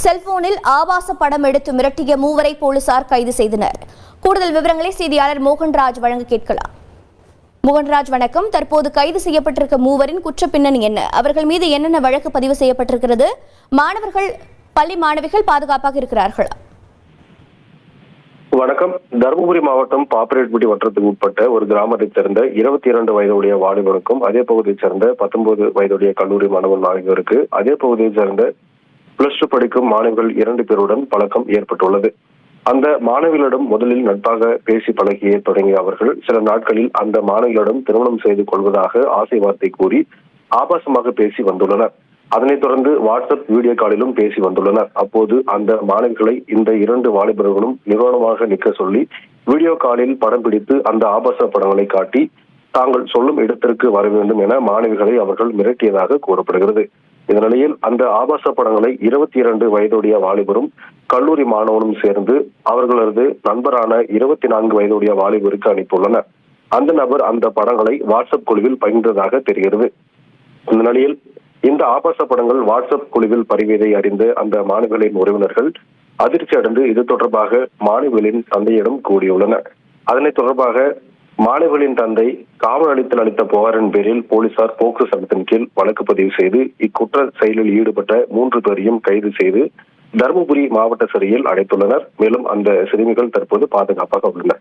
செல்போனில் ஆபாச படம் எடுத்து மிரட்டிய மூவரை போலீசார் கைது செய்தனர். கூடுதல் விவரங்களை செய்தியாளர் மோகன்ராஜ் வழங்க கேட்கலாம். மோகன்ராஜ் வணக்கம். தற்போது கைது செய்யப்பட்டிருக்க மூவரின் குற்ற பின்னணி என்ன? அவர்கள் மீது என்னென்ன வழக்கு பதிவு செய்யப்பட்டிருக்கிறது? பள்ளி மாணவிகள் பாதுகாப்பாக இருக்கிறார்களா? வணக்கம். தருமபுரி மாவட்டம் பாப்பரேட்பட்டி வட்டத்துக்கு உட்பட்ட ஒரு கிராமத்தைச் சேர்ந்த 22 வயதுடைய வாலிபருக்கும் அதே பகுதியைச் சேர்ந்த 19 வயதுடைய கல்லூரி மாணவன் ஆகியோருக்கு அதே பகுதியைச் சேர்ந்த +2 படிக்கும் மாணவிகள் 2 பேருடன் பழக்கம் ஏற்பட்டுள்ளது. அந்த மாணவிகளிடம் முதலில் நட்பாக பேசி பழகியே தொடங்கிய அவர்கள் சில நாட்களில் அந்த மாணவிகளிடம் திருமணம் செய்து கொள்வதாக ஆசை வார்த்தை கூறி ஆபாசமாக பேசி வந்துள்ளனர். அதனைத் தொடர்ந்து வாட்ஸ்அப் வீடியோ காலிலும் பேசி வந்துள்ளனர். அப்போது அந்த மாணவிகளை இந்த 2 வாலிபர்களும் நிறுவனமாக நிற்க சொல்லி வீடியோ காலில் படம் பிடித்து அந்த ஆபாச படங்களை காட்டி தாங்கள் சொல்லும் இடத்திற்கு வர வேண்டும் என மாணவிகளை அவர்கள் மிரட்டியதாக கூறப்படுகிறது. இந்த நிலையில் அந்த ஆபாச படங்களை 22 வயதுடைய வாலிபரும் கல்லூரி மாணவனும் சேர்ந்து அவர்களது நண்பரான 24 வயதுடைய வாலிபருக்கு அனுப்பியுள்ளனர். அந்த நபர் அந்த படங்களை வாட்ஸ்அப் குழுவில் பகிர்ந்ததாக தெரிகிறது. இந்த நிலையில் இந்த ஆபாச படங்கள் வாட்ஸ்அப் குழுவில் பரவியதை அறிந்த அந்த மாணவிகளின் உறவினர்கள் அதிர்ச்சி அடைந்து இது தொடர்பாக மாணவிகளின் தந்தையிடம் கூறியுள்ளனர். அதனைத் தொடர்பாக மாணவிகளின் தந்தை காவல் நிலையத்தில் அளித்த புகாரின் பேரில் போலீசார் போக்சோ சட்டத்தின் கீழ் வழக்கு பதிவு செய்து இக்குற்ற செயலில் ஈடுபட்ட 3 பேரையும் கைது செய்து தருமபுரி மாவட்ட சிறையில் அடைத்துள்ளனர். மேலும் அந்த சிறுமிகள் தற்போது பாதுகாப்பாக உள்ளனர்.